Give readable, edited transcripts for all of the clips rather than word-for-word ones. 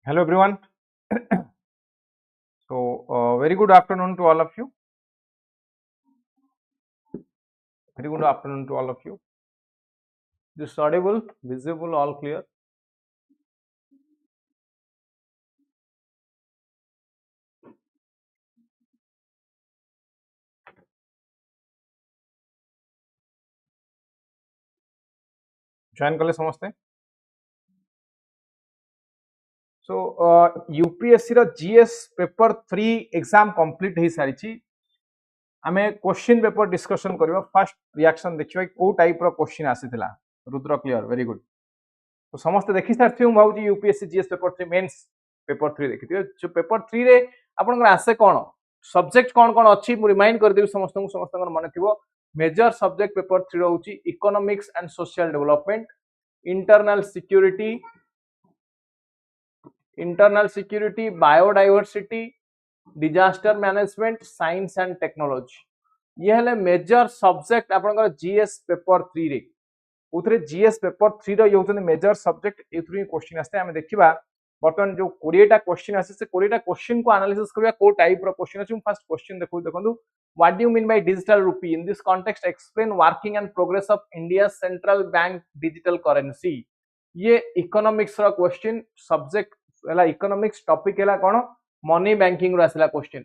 Hello everyone. Very good afternoon to all of you. Very good afternoon to all of you. This audible, visible, all clear. Join कले समस्ते. UPSC रा GS पेपर 3 exam complete हो सारी. आमे question paper discussion करबा. First reaction देखिबा को टाइप रो क्वेश्चन आसीथिला. Rudra clear, very good. तो समस्त देखि सारथि हम भाउजी UPSC GS पेपर 3 मेंस पेपर 3 देखिथिबे. जो पेपर 3 रे आपनकर आसे कोन सब्जेक्ट कोन कोन अछि मु रिमाइंड कर देबी समस्त मन थिबो. मेजर सब्जेक्ट पेपर 3 रहउची economics and social development, internal security, biodiversity, disaster management, science and technology. ये हले मेजर सब्जेक्ट आपनकर जीएस पेपर 3 रे. उथरे जीएस पेपर 3 रो योचन मेजर सब्जेक्ट एथुरी क्वेश्चन आस्ते हमें देखिबा. बर्तमान जो 20 टा क्वेश्चन आसे से 20 टा क्वेश्चन को एनालिसिस करबा को टाइप रो क्वेश्चन अछि. फर्स्ट क्वेश्चन देखंदु what do you mean by digital rupee in this context explain working and progress of India central bank digital currency. ये इकोनॉमिक्स रो क्वेश्चन सब्जेक्ट हला. इकोनॉमिक्स टॉपिक हला कोन मनी बैंकिंग रो आसला question.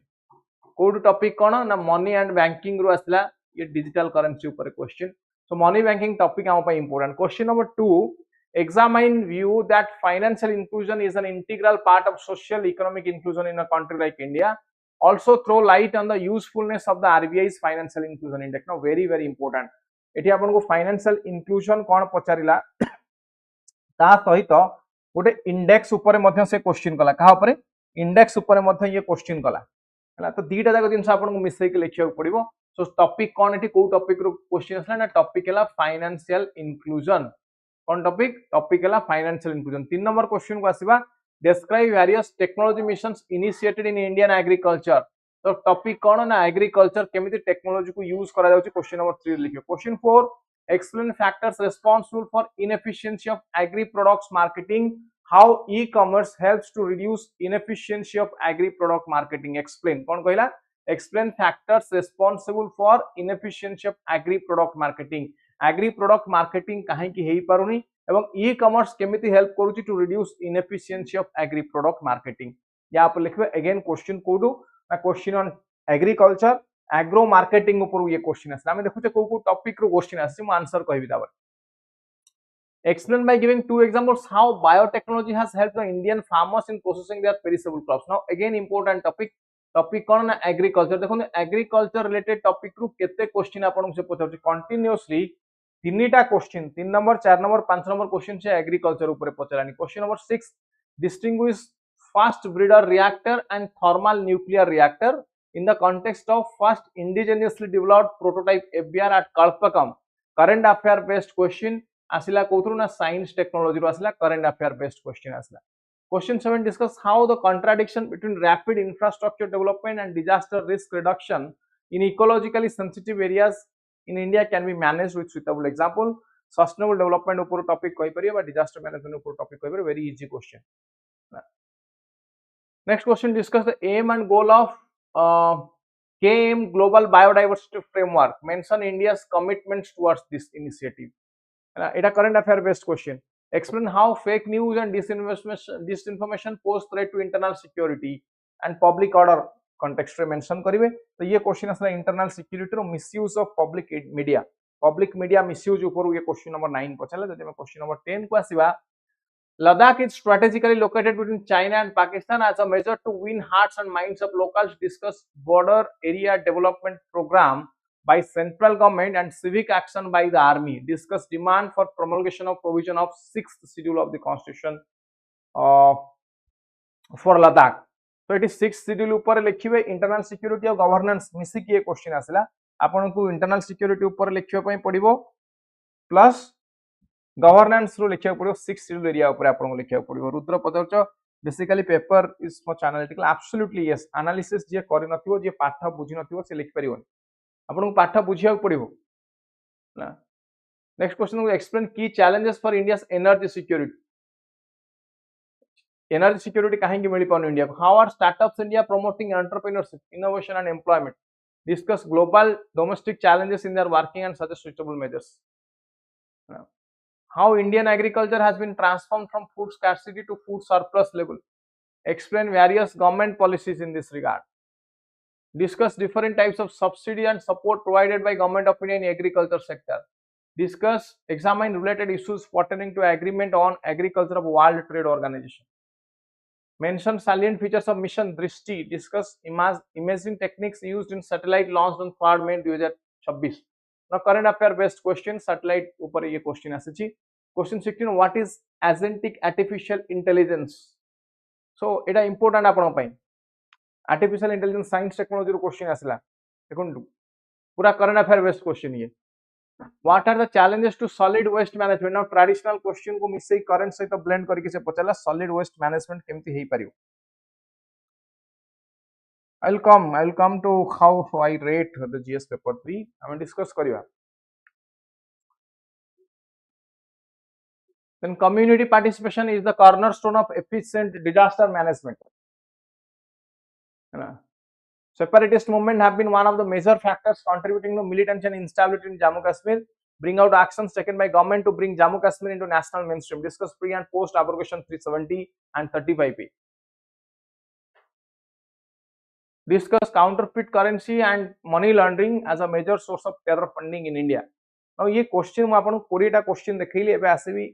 Code topic कोन ना money and banking रो आसला. ये digital currency ऊपर question. So money banking topic our important. Question number 2. Examine view that financial inclusion is an integral part of social economic inclusion in a country like India. Also throw light on the usefulness of the RBI's financial inclusion index. Now very important. एठी आपन को financial inclusion कोन पचारिला ता सहित गोटे index ऊपर मध्य से question कला. कहा ऊपर इंडेक्स ऊपर मध्य ये क्वेश्चन कला. हला तो दीटा जाक जिंस आपन को मिसै के लिखिया पड़िबो. सो टॉपिक कौन एठी को टॉपिक रो क्वेश्चन असला ना. टॉपिक हला फाइनेंशियल इंक्लूजन. कौन टॉपिक हला फाइनेंशियल इंक्लूजन. 3 नंबर क्वेश्चन को आसीबा describe various technology missions initiated in Indian agriculture. तो टॉपिक कौन ना एग्रीकल्चर केमिति टेक्नोलॉजी को यूज करा जाउची. क्वेश्चन नंबर 3 लिखियो. Question 4 explain factors responsible for inefficiency of agri products marketing. How e-commerce helps to reduce inefficiency of agri product marketing. Explain. कौन कहला explain factors responsible for inefficiency of agri product marketing. agri product marketing काहे की हेई पारुनी एवं e-commerce केमिति help करूची to reduce inefficiency of agri product marketing. या आप लिखबे again question कोडू ना question on agriculture agro marketing ऊपर ये क्वेश्चन आसे. आमे देखुचे को टॉपिक रो क्वेश्चन आसे मु आंसर कहबी दाबर. Explain by giving 2 examples how biotechnology has helped the Indian farmers in processing their perishable crops. Now again important topic. Topic कौन ना एग्रीकल्चर. देखो एग्रीकल्चर रिलेटेड टॉपिक रु केते क्वेश्चन आपन से पचाउची कंटीन्यूअसली. तीनटा question 3 number 4 number 5 number question से एग्रीकल्चर ऊपर पचरानी. Question number 6 distinguish fast breeder reactor and thermal nuclear reactor in the context of first indigenously developed prototype FBR at Kalpakam. Current affair based question asila kothru na science technology ro asila. current affair based question asila. Question 7 discuss how the contradiction between rapid infrastructure development and disaster risk reduction in ecologically sensitive areas in India can be managed with suitable example. Sustainable development upor topic koi pariye ba disaster management upor topic koi pariye. Very easy question. Next question discuss the aim and goal of KM Global Biodiversity Framework. Mention India's commitments towards this initiative. It's a current affair based question. Explain how fake news and disinformation pose threat to internal security and public order context रे mention करिवे. तो ये question असला internal security रो misuse of public media misuse ऊपर ये question number 9 पछला. जदि हम क्वेश्चन नंबर 10 को आसीबा. Ladakh is strategically located between China and Pakistan as a measure to win hearts and minds of locals. Discuss border area development program by central government and civic action by the army. Discuss demand for promulgation of provision of 6th schedule of the constitution for Ladakh. So it is 6th schedule ऊपर लिखिबे internal security और governance मिसी की question आसला. आपन को internal security ऊपर लिखियो पई पड़िबो प्लस गवर्नेंस रो लिखिया पड़ो 6 शेड्यूल एरिया ऊपर आपन लिखिया पड़ो. रुद्र पदरच basically paper is much analytical. Absolutely yes. Analysis जे करि नथिबो जे पाठ बुझि नथिबो से लिखि परिबो. आपन पाठ बुझिया पड़िबो ना. नेक्स्ट क्वेश्चन एक्सप्लेन की challenges for India's energy security. Energy security कहीं मिल पाउन India how are startups India promoting entrepreneurship innovation and employment discuss global domestic challenges in their working and suggest suitable measures how Indian agriculture has been transformed from food scarcity to food surplus level explain various government policies in this regard discuss different types of subsidy and support provided by government of India in agriculture sector discuss examine related issues pertaining to agreement on agriculture of World Trade Organization mention salient features of mission Drishti discuss imaging techniques used in satellite launched on 3rd May 2026 now current affair based question satellite ऊपर ये question आसीची question 16 what is agentic artificial intelligence so Etah important आपण पई artificial intelligence science technology रो question आसला देखुन पूरा current affair based question ये what are the challenges to solid waste management now traditional question को मिसई current सहित blend करके से पचला solid waste management केमती हेई परियो I'll come to how I rate the GS paper 3 I will discuss करिया then community participation is the cornerstone of efficient disaster management separatist movement have been one of the major factors contributing to militancy and instability in Jammu Kashmir bring out actions taken by government to bring Jammu Kashmir into national mainstream discuss pre and post abrogation 370 and 35p discuss counterfeit currency and money laundering as a major source of terror funding in India now ये question मु आपन 20 टा question देखैली एबे आसीबी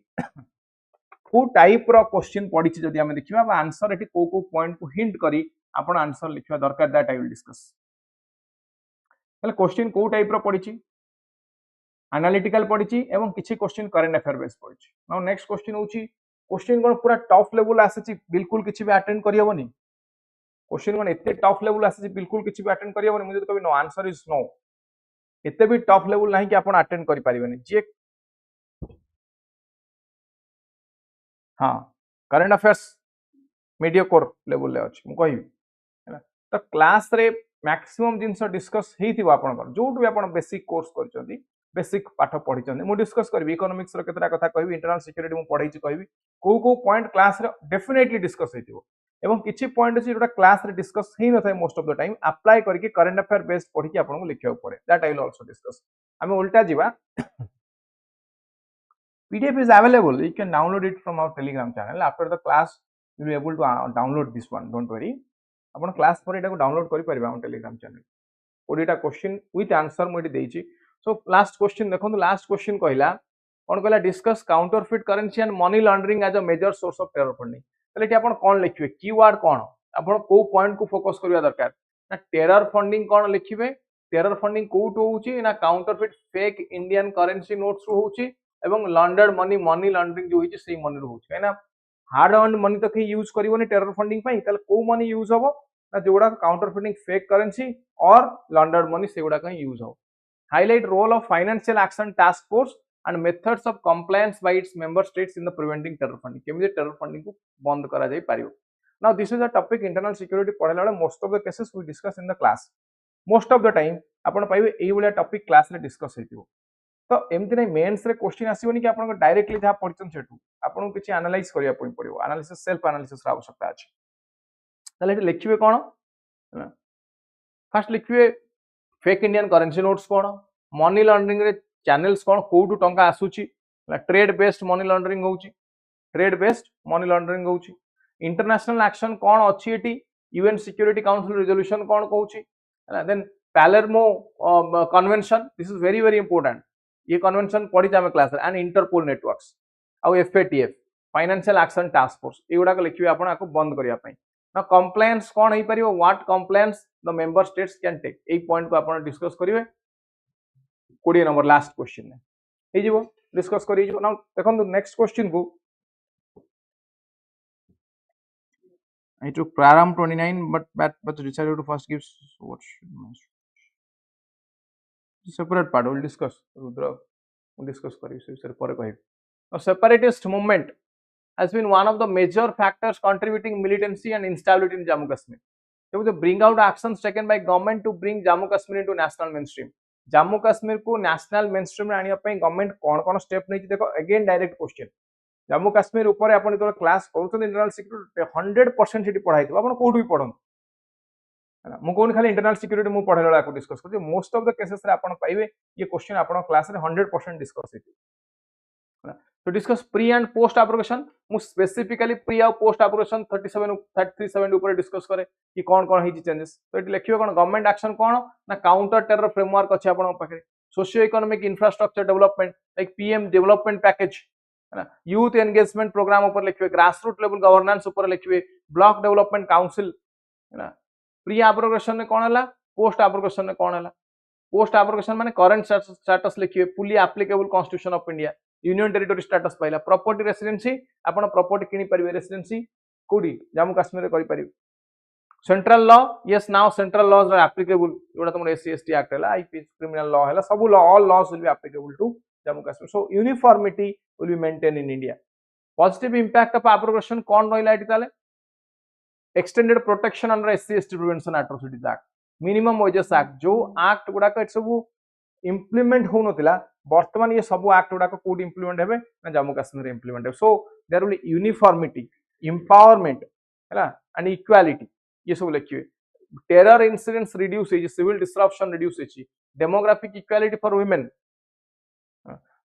को type रो question पड़ी छि जदि हम देखिबा बा आंसर एटी को पॉइंट को हिंट करी आपन आंसर लिखिबा दरकार दैट आई विल डिस्कस हले क्वेश्चन को टाइप रो पड़ी छि एनालिटिकल पड़ी छि एवं किछि क्वेश्चन करेंट अफेयर बेस पड़ी छि नाउ नेक्स्ट क्वेश्चन होछि क्वेश्चन कोन पूरा टफ लेवल आसे छि बिल्कुल किछि भी अटेंड करि हबनी क्वेश्चन कोन एते टफ लेवल आसे छि बिल्कुल किछि भी अटेंड करि हबनी मुझे तो कभी नो आंसर इज नो एते भी टफ लेवल नाही कि आपन अटेंड करि परिबनी जे हाँ करंट अफेयर्स मीडियोकोर लेवल ले अछि मु कहि तो क्लास रे मैक्सिमम जिंस डिस्कस हेइथिबो आपन जोटु भी आपन बेसिक कोर्स करचंदी बेसिक पाठ पढिचंदी मु डिस्कस करबी इकोनॉमिक्स रो केतरा कथा कहबी इंटरनल सिक्योरिटी मु पढै छि कहबी को पॉइंट क्लास रे डेफिनेटली डिस्कस हेइथिबो एवं किछि पॉइंट अछि जोटा क्लास रे डिस्कस हेइ न थाय most of the time apply करके करंट अफेयर बेस्ड पढि के आपन को लिखियो पड़े that I will also discuss हमें उल्टा जीवा PDF is available. You can download it from our Telegram channel. After the class, you will be able to download this one. Don't worry. Upon class पर एटा को download करि परिबा on Telegram channel. 20 टा question with answer मोइटी देइछि. So last question देखंतु last question कहिला कोन कहला discuss counterfeit currency and money laundering as a major source of terror funding. तले कि अपन कोन लिखिबे कीवर्ड कोन अपन को पॉइंट को फोकस करिया दरकार ना टेरर फंडिंग कोन लिखिबे टेरर फंडिंग कोउट होउची ना counterfeit fake Indian currency notes रो होउची एवं लॉन्डर्ड मनी मनी लॉन्ड्रिंग जो होइची सेही मनी रो होउची हैना हार्ड अर्न मनी तो के यूज करिवोनी टेरर फंडिंग पई तले को मनी यूज होबो ना जोड़ा काउंटरफिटिंग फेक करेंसी और लॉन्डर्ड मनी सेगुडा कहीं यूज हो highlight role of financial action task force and methods of compliance by its member states in the preventing terror funding केमिति टेरर फंडिंग को बंद करा जाय पारियो now this is a topic internal security पढला बेले most of the cases we discuss in the class most of the time आपण पाइबे एई बलिया टॉपिक क्लास रे डिस्कस हेतिबो तो एमती नहीं मेंस रे क्वेश्चन आसीबोनी कि आपन डायरेक्टली जहा पढिचन सेटू आपन किछि एनालाइज करिया पड़िबो एनालिसिस सेल्फ एनालिसिस रा आवश्यकता अछि तले लिखिबे कोन फर्स्ट लिखिबे फेक इंडियन करेंसी नोट्स कोन मनी लॉन्ड्रिंग रे चैनल्स कोन कोटू टंका आसुची ट्रेड बेस्ड मनी लॉन्ड्रिंग होउची ट्रेड बेस्ड मनी लॉन्ड्रिंग होउची इंटरनेशनल एक्शन कोन अछि एटी यूएन सिक्योरिटी काउंसिल रिजोल्यूशन कोन कहउची then Palermo convention this is very very important ये कन्वेंशन पढ़ी आम क्लास एंड इंटरपोल नेटवर्क्स आउ FATF financial action task force एगुड़ा लिखिए आपन आपको बंद करने ना कंप्लायंस कौन हो पार what compliance the member states can take a point को आपन डिस्कस करिवे 20 नंबर लास्ट क्वेश्चन में हे जीवो डिस्कस करि जो ना देखो नेक्स्ट क्वेश्चन को I took Praram 29 but decided to first give what should separate part will discuss Rudra will discuss kari se pore kahi now separatist movement has been one of the major factors contributing militancy and instability in Jammu Kashmir so to bring out actions taken by government to bring Jammu Kashmir into national mainstream Jammu Kashmir को national mainstream रे आनिया पई government कोन कोन step नै देखो again direct question Jammu Kashmir ऊपर आपण जो class करूछन internal security 100% सेठी पढाई थबो आपण कोठु भी पढन मु कोन खाली इंटरनल सिक्योरिटी मु पढेला वाला को डिस्कस कर मोस्ट ऑफ द केसेस रे आपण पाइबे ये क्वेश्चन आपण क्लास रे 100% डिस्कस हेती तो discuss pre and post application मु स्पेसिफिकली प्री और पोस्ट एप्लीकेशन 37 ऊपर डिस्कस करे कि कौन कौन हिची चेंजेस तो एटी लिखियो कोन गवर्नमेंट एक्शन कोन ना काउंटर टेरर फ्रेमवर्क अछि आपण पाखे socio economic infrastructure development like PM development package है ना यूथ एंगेजमेंट प्रोग्राम ऊपर लिखिए ग्रास रूट लेवल गवर्नेंस ऊपर लिखिए ब्लॉक डेवलपमेंट काउंसिल है ना प्री एप्लीकेशन ने कोन हला पोस्ट एप्लीकेशन ने कोन हला पोस्ट एप्लीकेशन माने करंट स्टेटस लिखिए fully applicable constitution of India union territory status पाइला प्रॉपर्टी रेसिडेंसी आपण प्रॉपर्टी किनी परिबे रेसिडेंसी कोडी जम्मू काश्मीर रे करि परिबे central law yes now central laws are applicable एटा तुम एससी एसटी एक्ट हला आईपीसी क्रिमिनल लॉ हला सब law all laws will be applicable to Jammu Kashmir so uniformity will be maintain in India positive impact of application कोन रहिला eighty ताले extended protection under SC ST prevention atrocities act minimum wages act जो act गुडा का सब implement हो नथिला वर्तमान ये सब act गुडा को कोड इम्प्लीमेंट हेबे ना जम्मू काश्मीर इम्प्लीमेंट हेबे so there will be uniformity empowerment हैला एंड इक्वालिटी ये सब लिखिए टेरर इंसिडेंट्स रिड्यूस है सिविल डिसरप्शन रिड्यूस है डेमोग्राफिक इक्वालिटी फॉर वुमेन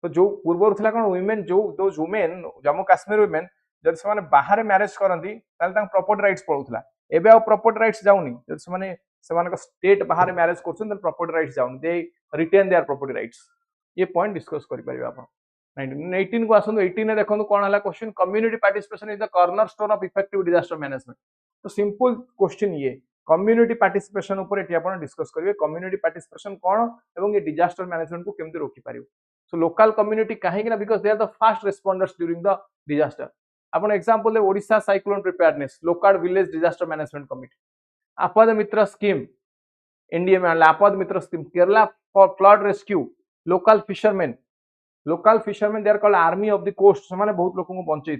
तो जो पूर्व थिला कोन वुमेन जो those women Jammu Kashmir women जब से माने बाहर मैरिज करंती ताले तांग प्रॉपर्टी राइट्स पळुथला एबे आ प्रॉपर्टी राइट्स जाउनी जब से माने सेमान स्टेट बाहर मैरिज करछन प्रॉपर्टी राइट्स जाउनी they retain their property rights ये पॉइंट डिस्कस करि परिबे आपण 1918 को आसंदो 18 ने देखंदो कोन हला question community participation is the cornerstone of effective disaster management तो सिंपल क्वेश्चन ये कम्युनिटी पार्टिसिपेशन ऊपर एटी आपण डिस्कस करिवे कम्युनिटी पार्टिसिपेशन कोन एवं ये डिजास्टर मैनेजमेंट को केमते रोकी पारियो सो लोकल कम्युनिटी काहे कि ना because they are the fast responders during the disaster आपण एग्जांपल ले Odisha cyclone preparedness local village disaster management committee Aapda Mitra scheme NDM Aapda Mitra scheme Kerala for flood rescue local fisherman they are called army of the coast से बहुत लोक बंचई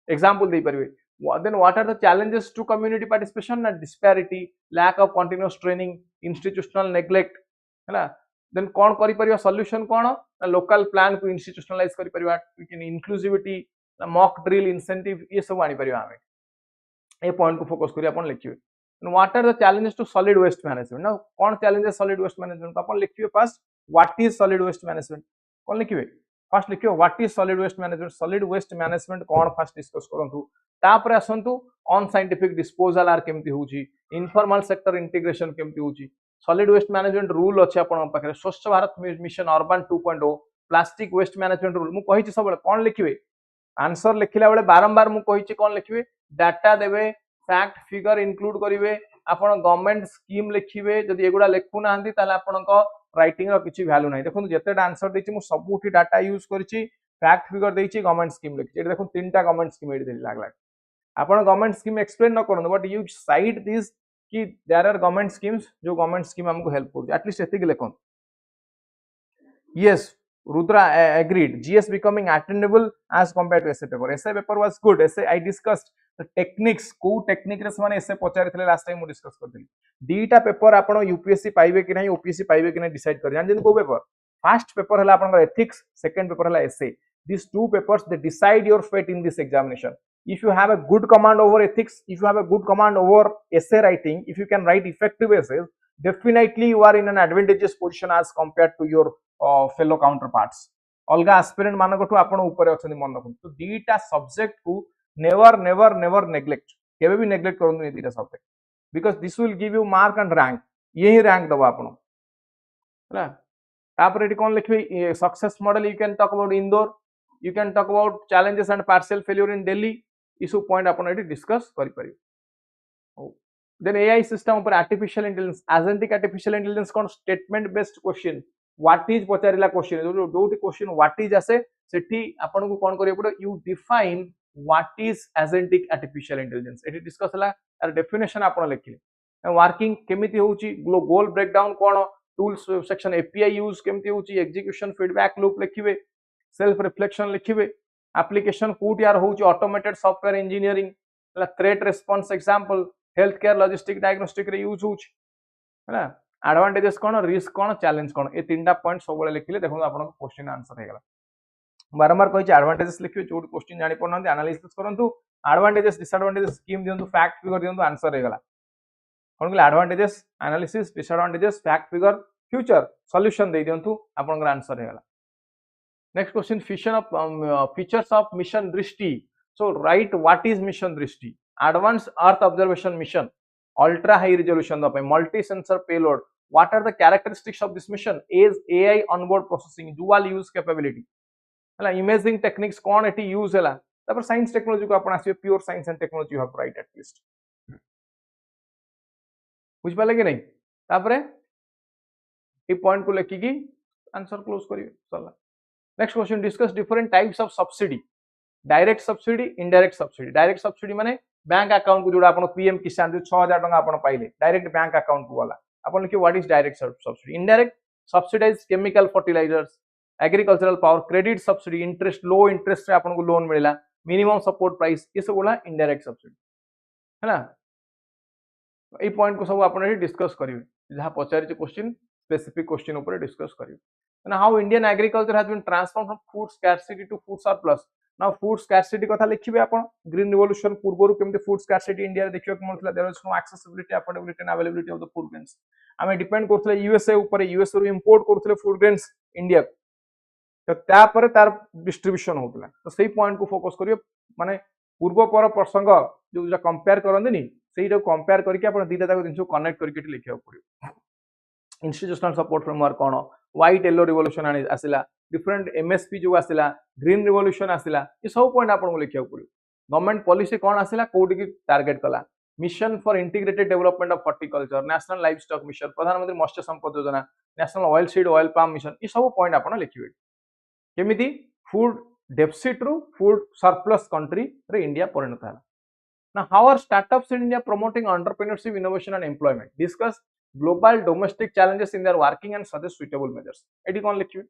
example दे परिवे then what are the challenges to community participation na disparity lack of continuous training institutional neglect है then कौन करि परिवा solution कौन ना local plan को institutionalize करि परिवा inclusivity mock drill incentive ये सब आनी परिवा हमें ये पॉइंट को फोकस करी अपन लिखिए what are the challenges to solid waste management ना कौन challenges solid waste management को अपन लिखिए first what is solid waste management कौन लिखिए फर्स्ट लिखियो what is solid waste management कौन फर्स्ट डिस्कस करंतु तापर आसंतु ऑन साइंटिफिक डिस्पोजल आर केमती होची इनफॉर्मल सेक्टर इंटीग्रेशन केमती होची सॉलिड वेस्ट मैनेजमेंट रूल अछि आपण पाखरे Swachh Bharat mission urban 2.0 plastic waste management rule मु कहिछि सब कोन लिखिबे आंसर लिखिला बेले बारंबार मु कहिछि कोन लिखिबे डाटा देबे फैक्ट फिगर इंक्लूड करिवे आपण गवर्नमेंट स्कीम लिखिबे जदि एगुडा लेखु नाहंती ताले आपणको राइटिंग रो किछि वैल्यू नै देखु जेतेटा आंसर देछि मु सबुठी डाटा यूज करिछि फैक्ट फिगर देछि गवर्नमेंट स्कीम लिखिछि एटा देखु तीनटा गवर्नमेंट स्कीम एडी देली लागला आपण गवर्नमेंट स्कीम एक्सप्लेन न करन बट यू साइड दिस कि देयर आर गवर्नमेंट स्कीम्स जो गवर्नमेंट स्कीम हमको हेल्प कर एटलीस्ट एतिक लेखन yes Rudra agreed GS becoming attainable as compared to essay paper was good essay I discussed the techniques को technique रे माने essay पचारि थले last time मु डिस्कस करथिली दीटा पेपर आपण यूपीएससी पाइबे कि नै ओपीएससी पाइबे कि नै डिसाइड कर जान को पेपर फर्स्ट पेपर हला आपण एथिक्स सेकंड पेपर हला essay these two papers they decide your fate in this examination if you have a good command over ethics if you have a good command over essay writing if you can write effective essays definitely you are in an advantageous position as compared to your fellow counterparts अलगा aspirant मानकठु आपण ऊपर अछन मन रखु तो दीटा subject को नेवर नेग्लेक्ट केबे भी नेग्लेक्ट करनु ए दीटा subject because this will give you mark and rank ये ही रैंक दबा आपण हला तापर एटी कोन लिखबे success model you can talk about Indore you can talk about challenges and partial failure in Delhi issue point आपण एटी डिस्कस करि परियो देन एआई सिस्टम ऊपर artificial intelligence agentic artificial intelligence कोन statement based question what is पचारिला question जो question what is आसे सेठी आपन को कोन करियो पड़ो you define what is agentic artificial intelligence एठी डिस्कस हला आर डेफिनेशन आपन लिखिले वर्किंग केमिति होउची गोल ब्रेकडाउन कोन टूल्स सेक्शन एपीआई यूज केमिति होउची एग्जीक्यूशन फीडबैक लूप लिखिबे सेल्फ रिफ्लेक्शन लिखिबे एप्लीकेशन कोट यार होउची ऑटोमेटेड सॉफ्टवेयर इंजीनियरिंग हला threat response example health care logistic diagnostic रे यूज होउची हला एडवांटेजेस कोन रिस्क कोन चैलेंज कोन ए तीनटा पॉइंट सब बेले लिखिले देखो आपन क्वेश्चन आंसर हे गेला बारंबार कही एडवांटेजेस लिखिए जो क्वेश्चन जानि पड़ना एनालिसिस करंतु एडवांटेजेस डिसएडवांटेजेस स्कीम दियंतु फैक्ट फिगर दियंतु आंसर हे गला कोन कहले advantages analysis disadvantages fact figure future solution दे दियंतु आपनकर आंसर हे गला next question features of mission Drishti so right what is mission Drishti advance earth observation mission ultra high resolution multi sensor payload what are the characteristics of this mission is AI onboard processing dual use capability हला imaging techniques कोन एटी use हला तापर science technology को अपन आसीबे pure science and technology you have to write at least बुझ पाले कि नहीं तापर ए पॉइंट को लेखि की आंसर क्लोज करिवे चला next question discuss different types of subsidy direct subsidy direct subsidy माने बैंक अकाउंट को जोड़ा अपन पीएम किसान जो 6000 टका अपन पाइले डायरेक्ट बैंक अकाउंट को वाला अपन लिखियो what is direct subsidy indirect subsidise chemical fertilisers agricultural power credit subsidy interest low interest रे आपन को लोन मिलला मिनिमम सपोर्ट प्राइस ये सब बोला इनडायरेक्ट सब्सिडी है ना ए पॉइंट को सब आपन डिस्कस करिवे जहां पचारि क्वेश्चन स्पेसिफिक क्वेश्चन ऊपर डिस्कस करिवे ना how Indian agriculture has been transform from food scarcity to food surplus now food scarcity कथा लिखिबे आपन ग्रीन रिवोल्यूशन पूर्वरु केमते फूड स्कार्सिटी इंडिया रे देखियो कि मतला there is no accessibility affordability and availability of the food grains आमे डिपेंड करथले यूएसए ऊपर यूएसए रो इंपोर्ट करथले फूड ग्रेन्स इंडिया तो तापर तार डिस्ट्रीब्यूशन होतला तो सही पॉइंट को फोकस करियो माने पूर्व पर प्रसंग जो कंपेयर करंदिनी सेइटा कंपेयर करके आपण दीटा ताको दिनसो कनेक्ट करके लिखियो पड़ियो इंस्टीट्यूशनल सपोर्ट फ्रेमवर्क कोन व्हाइट येलो रिवोल्यूशन आसिला डिफरेंट एमएसपी जो आसिला ग्रीन रिवोल्यूशन आसिला ये सब पॉइंट आपण को लिखियो पड़ियो गवर्नमेंट पॉलिसी कोन आसिला कोड की टारगेट कला mission for integrated development of horticulture national livestock mission Pradhanmantri Matsya Sampada Yojana national oil seed oil palm mission ये सब पॉइंट आपण लिखिबे केमिति फूड डेफिसिट रु फूड सरप्लस कंट्री रे इंडिया परिणत है ना how are startups in India promoting entrepreneurship innovation and employment discuss global domestic challenges in their working and suggest suitable measures AD कोन लिखिबे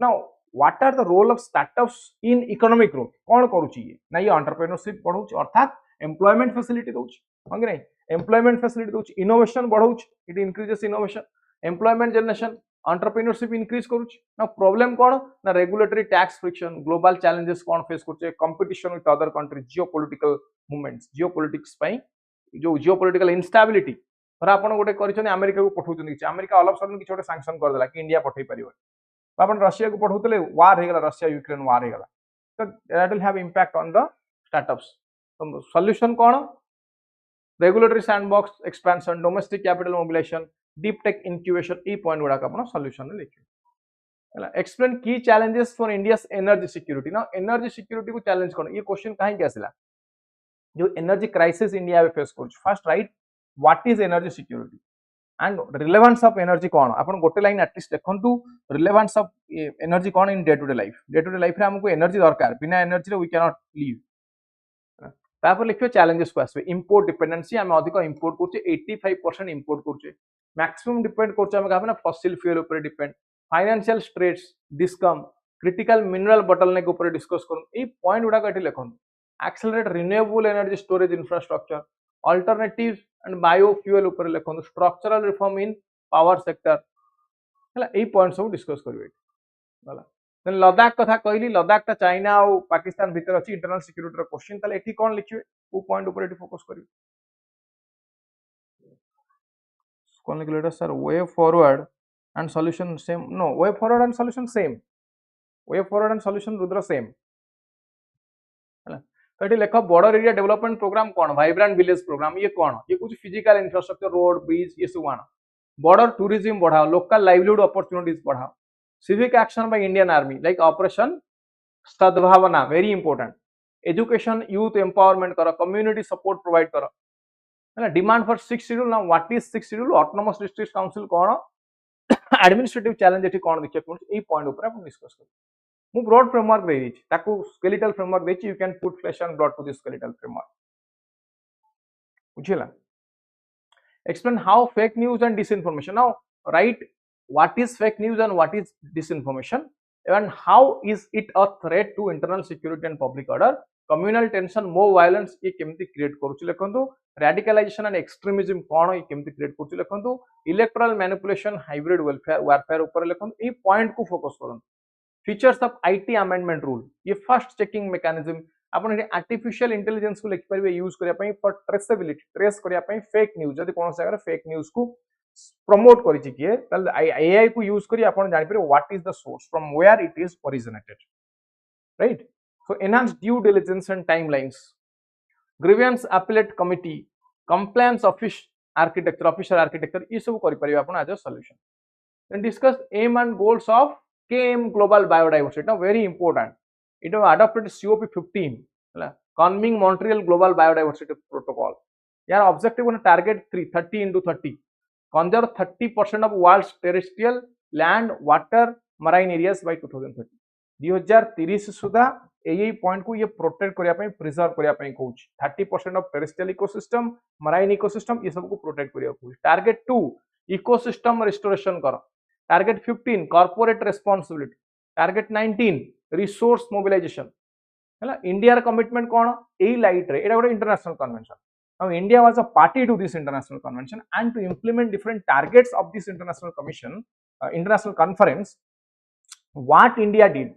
now what are the role of startups in economic growth कोन करूची ये ना ये entrepreneurship बढ़ौछ अर्थात employment facility दोछ हंगे नहीं एम्प्लॉयमेंट फैसिलिटी दोछ इनोवेशन बढ़ौछ it increases innovation employment generation entrepreneurship increase करूछ ना प्रॉब्लम कोन ना regulatory tax friction global challenges कोन फेस करछे competition with other countries geopolitical movements geopolitics पई जो जियोपॉलिटिकल इंस्टेबिलिटी पर आपण गोटे करिछन अमेरिका को पठौछन कि अमेरिका ऑल ऑफ सडन कि छोटे सैंक्शन कर देला कि इंडिया पठै परिबो अपन रशिया को पठौतले वार हे गला रशिया यूक्रेन वार हे गला तो that will have impact on the startups तो सॉल्यूशन कोन regulatory sandbox expansion domestic capital mobilization deep tech incubation ई पॉइंट गुडा का अपन सॉल्यूशन में लिखियो हला एक्सप्लेन की challenges for India's energy security ना एनर्जी सिक्योरिटी को चैलेंज कोन ये क्वेश्चन काहे के आसिला जो एनर्जी क्राइसिस इंडिया में फेस कर first right what is energy security and relevance of energy कोन अपन गोटे लाइन एटलीस्ट देखंतु रिलेवेंस ऑफ एनर्जी कोन in day to day life रे हमको एनर्जी दरकार बिना एनर्जी रे वी कैन नॉट लिव तापर लिखियो चैलेंजेस को आसबे इंपोर्ट डिपेंडेंसी हम अधिक इंपोर्ट करछे 85% इंपोर्ट करछे मैक्सिमम डिपेंड करछे हम कहबे ना फॉसिल फ्यूल ऊपर depend financial stress discom critical mineral bottleneck ऊपर डिस्कस करूं ए पॉइंट गुडा कठी लेखंतु accelerate renewable energy storage infrastructure alternatives and biofuel ऊपर लेखंतु structural reform in power sector हला ए पॉइंट सब डिस्कस करबे हला देन लद्दाख कथा कहली लद्दाख ता चाइना और पाकिस्तान भीतर अछि इंटरनल सिक्योरिटी रो क्वेश्चन तले एठी कोन लिखिबे ओ पॉइंट ऊपर एठी फोकस करिवे कोन लिखले sir way forward and solution same no way forward and solution same way forward and solution रुद्र सेम हला तो एठी लेखा बॉर्डर एरिया डेवलपमेंट प्रोग्राम कोन वाइब्रेंट विलेज प्रोग्राम ये कोन ये कुछ फिजिकल इंफ्रास्ट्रक्चर रोड ब्रिज ये सब आना बॉर्डर टूरिज्म बढ़ाओ लोकल लाइवलीहुड अपॉर्चुनिटीज बढ़ाओ civic action by Indian Army like Operation Sadbhavana very important education youth empowerment करो community support provide करो है ना demand for 6th schedule now what is 6th schedule autonomous district council कौन administrative challenge एठी कौन देखिए कौन ए पॉइंट ऊपर अपन डिस्कस करो मु ब्रॉड फ्रेमवर्क दे दी ताकू स्केलेटल फ्रेमवर्क देची you can put flesh and blood to this skeletal framework बुझिला explain how fake news and disinformation now write what is fake news and what is disinformation and how is it a threat to internal security and public order communal tension more violence ये केमती create करूची लेखंतु radicalization and extremism कोन ये केमती create करूची लेखंतु electoral manipulation hybrid warfare ऊपर लेखंतु a point को focus करन features of IT amendment rule ये फर्स्ट चेकिंग मेकानिज्म आपण आर्टिफिशियल इंटेलिजेंस को लिखि परिबे यूज करिया पई फॉर ट्रेसेबिलिटी ट्रेस करिया पई फेक न्यूज जदि कोन जगह फेक न्यूज को प्रमोट करिछि किए तल एआई को यूज करी आपण जानि परिबे what is the source from where it is originated right so enhance due diligence and timelines grievance appellate committee compliance officer architecture ये सब करि परिबे आपण as a solution then discuss aim and goals of KM global biodiversity now very important it was adopted COP15 hala convening Montreal global biodiversity protocol यार objective on target 30 into 30 conserve 30% of world's terrestrial land water marine areas by 2030 2030 सुधा यही point को ये protect करिया पई preserve करिया पई कहूछ 30% of terrestrial ecosystem marine ecosystem ये सब को प्रोटेक्ट करिया कहूछ टारगेट 2 इकोसिस्टम रिस्टोरेशन करो target 15 corporate responsibility target 19 resource mobilisation हैला इंडिया रा कमिटमेंट कोन एई लाइट रे एटा गोटे international convention now India was a party to this international convention and to implement different targets of this international conference what India did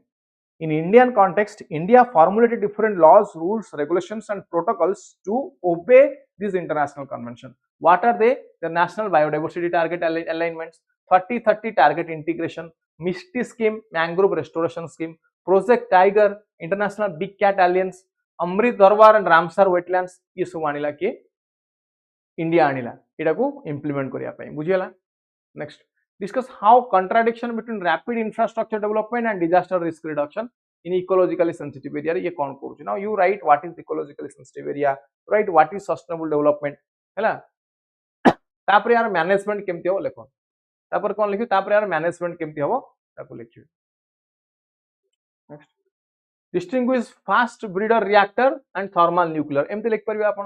in Indian context India formulated different laws rules regulations and protocols to obey this international convention what are they the national biodiversity target alignments 30-30 target integration misty scheme mangrove restoration scheme project tiger international big cat alliance अमृत दरबार and Ramsar wetlands ये सब आनिला के India आनिला एटा को implement करिया पई बुझियला next discuss how contradiction between rapid infrastructure development and disaster risk reduction in ecologically sensitive area ये कोन करूछ now you write what is ecologically sensitive area write what is sustainable development हैला तापर यार मैनेजमेंट केमति हो लेखो तापर कोन लिखि तापर यार मैनेजमेंट केमति हो ताको लिखियो next distinguish fast breeder reactor and thermal nuclear एमती लिख परिबे आपण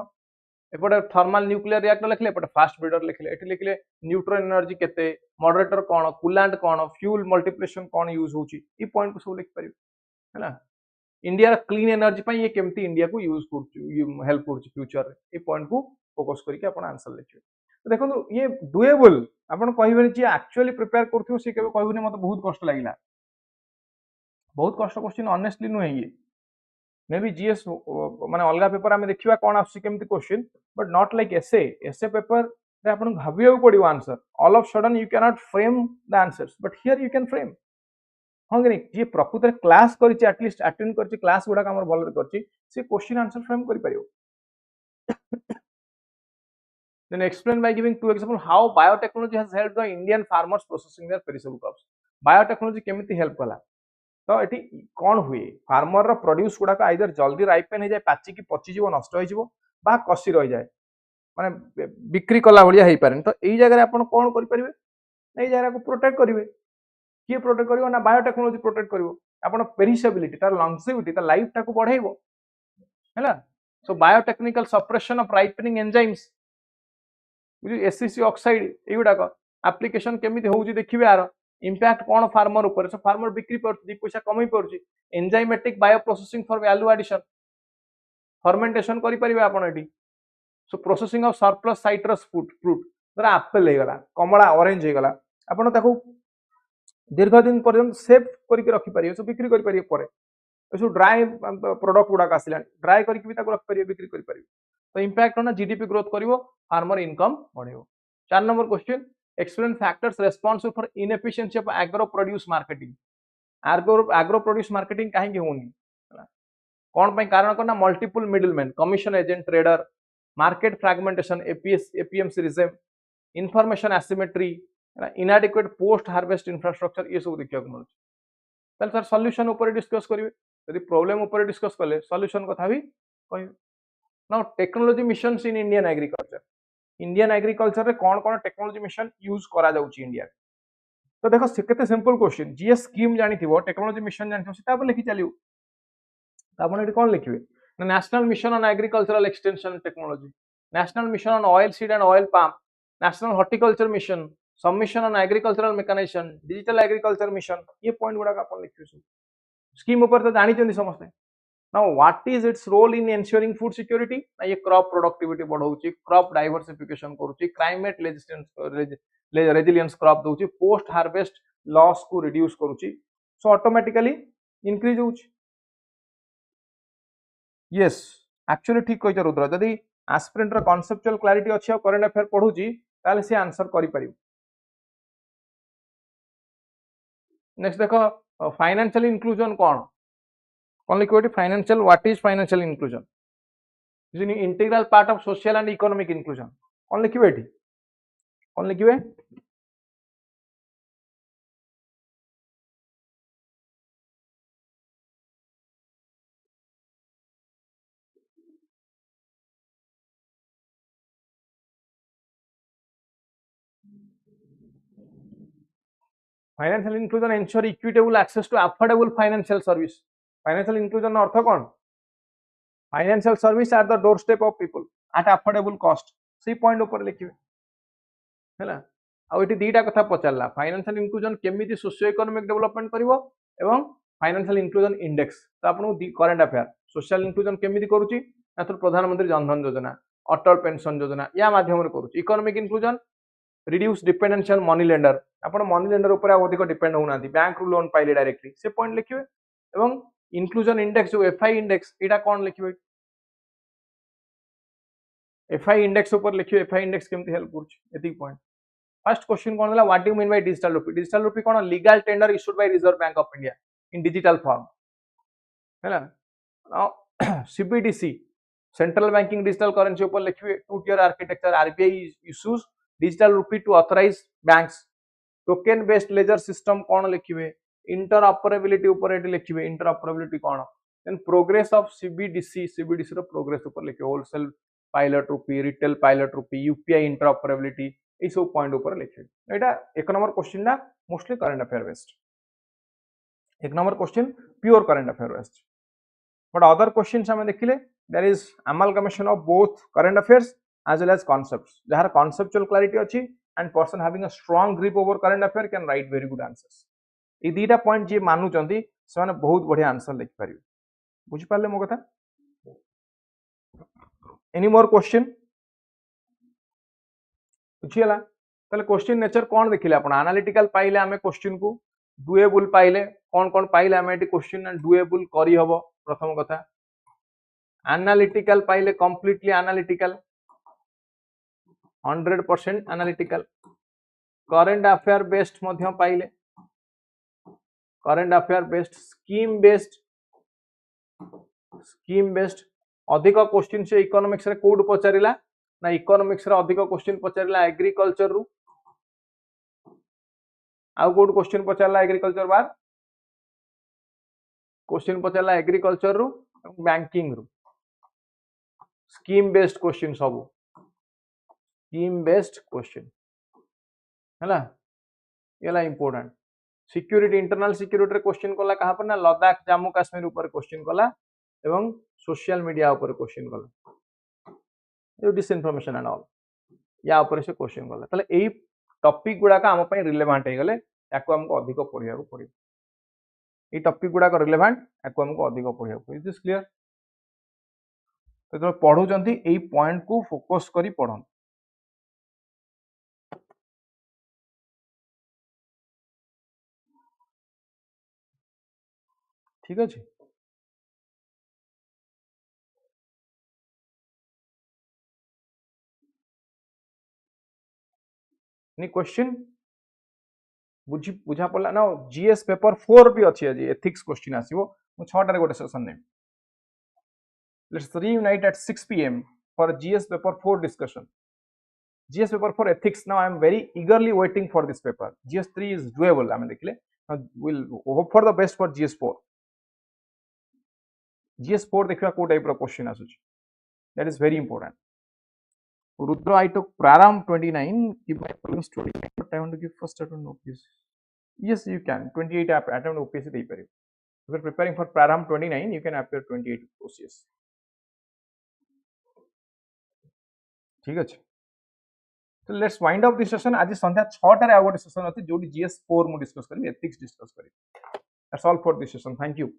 एपटे थर्मल न्यूक्लियर रिएक्टर लिखले एपटे फास्ट ब्रीडर लिखले एठी लिखले न्यूट्रॉन एनर्जी केते मॉडरेटर कोन कूलेंट कोन फ्यूल मल्टीप्लिकेशन कोन यूज होची ई पॉइंट को सब लिख परिबे हैला इंडिया क्लीन एनर्जी पई ये केमती इंडिया को यूज करछु हेल्प करछु फ्यूचर रे ई पॉइंट को फोकस करके आपण आंसर लिखिबे तो देखो ये डुएबल आपण कहिबे जे एक्चुअली प्रिपेयर करथियो से केबे कहिबे मते बहुत कष्ट लागिला बहुत कष्ट क्वेश्चन ऑनेस्टली नुहे ये मे बी जीएस माने अलगा पेपर आमे देखिबा कोन आसी केमती question but not like essay paper रे आपन भाबियो पड़ियो answer all of sudden you can not frame the answers but here you can frame हंगनी जे प्रकृत रे क्लास करछि एटलीस्ट अटेंड करछि क्लास गुडा हमर बल रे करछि से क्वेश्चन आंसर फ्रेम करि परियो then explain by giving two example how biotechnology has helped the Indian farmers processing their perishable crops biotechnology केमिति हेल्प कला तो एटी कौन हुए फार्मर रो प्रोड्यूस गुडा का आइदर जल्दी राइपेन हो जाए पाची की पची जीव नष्ट हो जीव बा कसी रह जाए माने बिक्री कला भलिया हेई पारन तो एई जगह रे आपण कोन करि परिबे एई जगह को प्रोटेक्ट करिवे के प्रोटेक्ट करिवो ना बायोटेक्नोलॉजी प्रोटेक्ट करिवो आपण पेरिशेबिलिटी तार लॉन्जेविटी तार लाइफ टा को बढ़ाइबो हैला so biotechnical suppression of ripening enzymes SCC oxide एगुडा को एप्लीकेशन केमिति होउची देखिबे आरो इम्पैक्ट कौन फार्मर ऊपर सो फार्मर बिक्री पर दी पैसा कमई पड़छि enzymatic bio processing for value addition fermentation करि परिबे आपण एठी so processing of surplus citrus fruit जरा एप्पल हे गला कमला ऑरेंज हे गला आपण ताको दीर्घ दिन पर्यंत सेव करके रखि परिबे सो बिक्री करि परिबे परे सो ड्राई प्रोडक्ट गुडा आसिला ड्राई करके भी ताको रखि परिबे बिक्री करि परिबे तो इम्पैक्ट ऑन जीडीपी ग्रोथ करिवो फार्मर इनकम बढ़ेबो 4 number question explain factors responsible for inefficiency of agro produce marketing agro produce marketing काहे होनी कौन पे कारण करना multiple middleman commission agent trader market fragmentation APMC reserve information asymmetry इनएडिक्वेट post harvest infrastructure ये सब देखिया को मिलछ सर सॉल्यूशन ऊपर डिस्कस करिवे यदि प्रॉब्लम ऊपर डिस्कस करले सॉल्यूशन कथा भी कहि नाउ टेक्नोलॉजी मिशंस इन इंडियन एग्रीकल्चर रे कौन कौन टेक्नोलॉजी मिशन यूज करा जाउची इंडिया तो देखो केते सिंपल क्वेश्चन जीएस स्कीम जानि थिबो टेक्नोलॉजी मिशन जानि थिबो सेटा पर लिखि चलियो त आपण एटी कोन लिखिबे national mission on agricultural extension technology national mission on oil seed and oil palm national horticulture mission submission on agricultural mechanization digital agriculture mission ये पॉइंट गुडा का आपण लिखियो स्कीम ऊपर तो जानि चंदी समस्त Now, what is its role in ensuring food security? ना ये crop productivity बढ़ाऊची, crop diversification करूची, climate resilience crop दूची, post harvest loss को reduce करूची. सो ऑटोमेटिकली इंक्रीज होउछ यस एक्चुअली ठीक कहिछ रुद्र जदि एस्पिरेंट रो कांसेप्चुअल क्लैरिटी अछि और करंट अफेयर पढुची ताले से आंसर करि परिबो नेक्स्ट देखो फाइनेंशियल इंक्लूजन कौन लिखो financial what is financial inclusion is an integral part of social and economic inclusion कौन लिखिबे एठी कौन लिखिबे financial inclusion ensure equitable access to affordable financial service financial inclusion अर्थ कौन financial service at the doorstep of people at affordable cost सी point ऊपर लिखिबे हैला आ एटी दीटा कथा पचारला फाइनेंशियल इंक्लूजन केमिति सोशियो इकोनॉमिक डेवलपमेंट करिवो एवं फाइनेंशियल इंक्लूजन इंडेक्स तो आपन करंट अफेयर सोशल इंक्लूजन केमिति करूची नाथुर प्रधानमंत्री जनधन योजना अटल पेंशन योजना या माध्यम रे करूची economic inclusion reduce dependence on money lender आपण मनी लेंडर ऊपर अधिक डिपेंड होना बैंक रु लोन पाइले डायरेक्टली से पॉइंट लिखिबे एवं इंक्लूजन इंडेक्स जो एफआई इंडेक्स एटा कोन लिखिबे एफआई इंडेक्स ऊपर लिखिबे एफआई इंडेक्स केमति हेल्प करूची एति पॉइंट फर्स्ट क्वेश्चन कोन होला what do you mean by digital rupee कोन legal tender issued by Reserve Bank of India in digital form हैला CBDC central banking digital currency ऊपर लिखिबे two tier architecture RBI issues digital rupee to authorise banks token based ledger system कौन लिखिबे interoperability ऊपर एटी लिखिबे interoperability कौन then progress of CBDC रो progress ऊपर लिखिबे wholesale pilot rupee retail pilot rupee UPI interoperability ए सब पॉइंट ऊपर लिखिबे एटा एक नंबर क्वेश्चन ना मोस्टली करंट अफेयर बेस्ड एक number question pure current affair based but other questions हमें देखिले there is amalgamation of both current affairs as well as concepts जहार conceptual clarity अच्छी and person having a strong grip over current affair can write very good answers A दीटा point जे मानु चंदी से माने बहुत बढ़िया answer लिख परिबे बुझि पाले मो कथा एनी मोर क्वेश्चन बुझियला तले क्वेश्चन नेचर कोन देखिले आपण एनालिटिकल पाइले हमें क्वेश्चन को डुएबल पाइले कोन पाइले हमें एटी क्वेश्चन एंड डुएबल करी हबो प्रथम कथा एनालिटिकल पाइले completely analytical 100% analytical current affair based मध्य पाइले current affair based scheme based अधिक क्वेश्चन से इकोनॉमिक्स रे कोड पचारिला ना इकोनॉमिक्स रे अधिक क्वेश्चन पचारिला एग्रीकल्चर रु आउ कोड क्वेश्चन पचारिला एग्रीकल्चर बार क्वेश्चन पचारिला एग्रीकल्चर रु बैंकिंग रु स्कीम बेस्ड क्वेश्चन सब स्कीम बेस्ड क्वेश्चन हैला येला इंपोर्टेंट सिक्योरिटी इंटरनल सिक्योरिटी रे क्वेश्चन कला कहा पर ना लद्दाख जम्मू काश्मीर ऊपर क्वेश्चन कला एवं सोशल मीडिया ऊपर क्वेश्चन कला यो डिसइंफॉर्मेशन एंड ऑल या ऊपर से क्वेश्चन कला तले एई टॉपिक गुडा का हम पई रिलेवेंट हे गले याको हमको अधिक पढिया को पड़ी ए टॉपिक गुडा का रिलेवेंट याको हमको अधिक पढिया को इज दिस क्लियर तो पढु जंती एई पॉइंट को फोकस करी पढन ठीक अछि नि क्वेश्चन बुझा पड़ला ना जीएस पेपर 4 भी अच्छी आज एथिक्स क्वेश्चन आसीबो मु 6 टारे गोटे सेशन ने let's reunite at 6 pm for GS paper 4 discussion GS paper 4 ethics now I am very eagerly waiting for this paper GS 3 is doable I mean देखले will hope for the best for GS 4 GS 4 देखिबा को type रो question आसुची that is very important Rudra I took Praram 29 give my previous 29 but I want to give first attempt OPSC yes you can 28 attempt OPSC dei pare if you are preparing for Praram 29 you can appear 28 OCS ठीक अछि So let's wind up this session. आज संध्या 6 टारे आ गोटे session अछि जोडी GS 4 मु discuss करी ethics discuss करी. That's all for this session. Thank you.